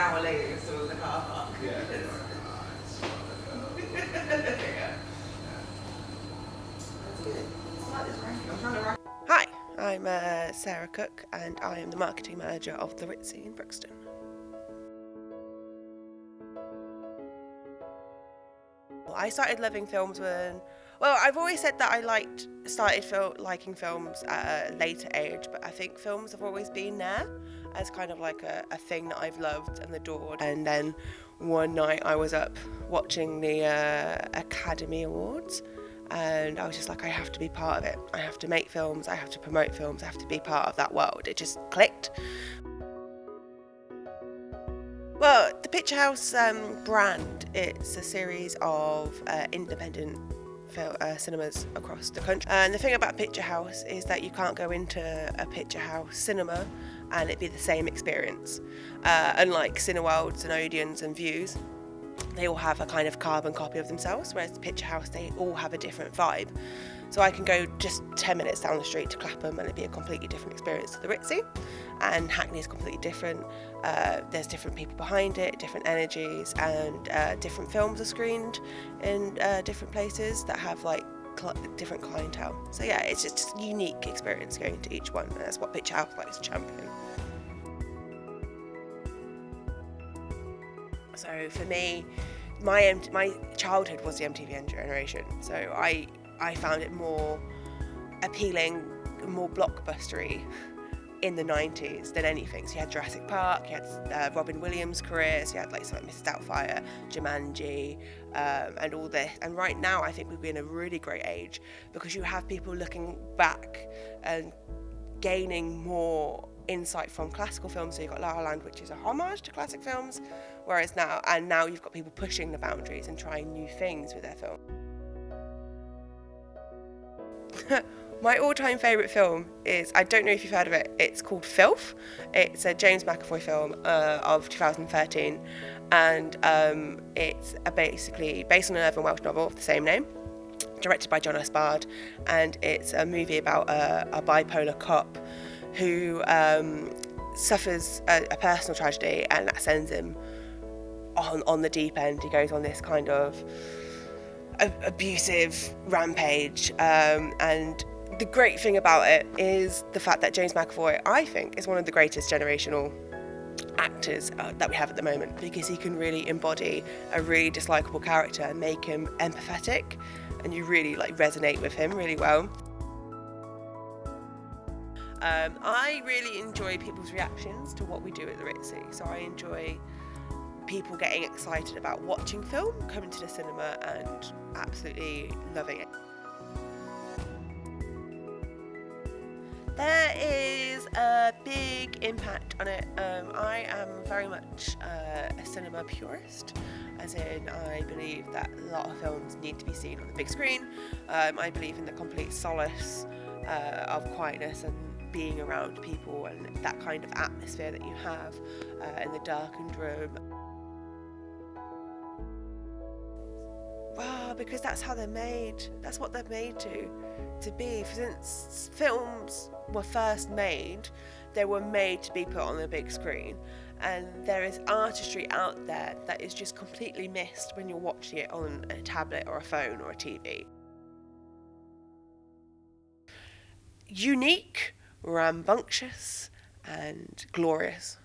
hour later, you're still in the car park. Yeah. Yeah. That's good. I like this ranking. I'm trying to rank. Hi, I'm Sarah Cook and I am the marketing manager of the Ritzy in Brixton. I started loving films I've always said that I started liking films at a later age, but I think films have always been there as kind of like a thing that I've loved and adored. And then one night I was up watching the Academy Awards, and I was just like, I have to be part of it. I have to make films, I have to promote films, I have to be part of that world. It just clicked. Well, the Picture House brand, it's a series of independent cinemas across the country. And the thing about Picture House is that you can't go into a Picture House cinema and it be the same experience. Unlike Cineworlds and Odeons and Views, they all have a kind of carbon copy of themselves, whereas the Picture House, they all have a different vibe. So I can go just 10 minutes down the street to Clapham and it'd be a completely different experience to the Ritzy, and Hackney is completely different. There's different people behind it, different energies, and different films are screened in different places that have like different clientele. So yeah, it's just a unique experience going to each one, and that's what Picture House likes to champion. So for me, my childhood was the MTV generation, so I found it more appealing, more blockbustery in the 90s than anything. So you had Jurassic Park, you had Robin Williams' career, so you had like something like Mrs. Doubtfire, Jumanji, and all this. And right now I think we've been in a really great age because you have people looking back and gaining more insight from classical films. So you've got La La Land, which is a homage to classic films, whereas now you've got people pushing the boundaries and trying new things with their film. My all-time favourite film is, I don't know if you've heard of it, it's called Filth. It's a James McAvoy film of 2013, and it's basically based on an urban Welsh novel of the same name, directed by John Bard, and it's a movie about a bipolar cop who suffers a personal tragedy, and that sends him on the deep end. He goes on this kind of abusive rampage, and the great thing about it is the fact that James McAvoy, I think, is one of the greatest generational actors that we have at the moment, because he can really embody a really dislikable character and make him empathetic, and you really resonate with him really well. I really enjoy people's reactions to what we do at the Ritzy, so I enjoy people getting excited about watching film, coming to the cinema and absolutely loving it. There is a big impact on it. I am very much a cinema purist, as in I believe that a lot of films need to be seen on the big screen. I believe in the complete solace of quietness and being around people and that kind of atmosphere that you have in the darkened room. Well, because that's how they're made. That's what they're made to be. Since films were first made, they were made to be put on the big screen. And there is artistry out there that is just completely missed when you're watching it on a tablet or a phone or a TV. Unique, rambunctious, and glorious.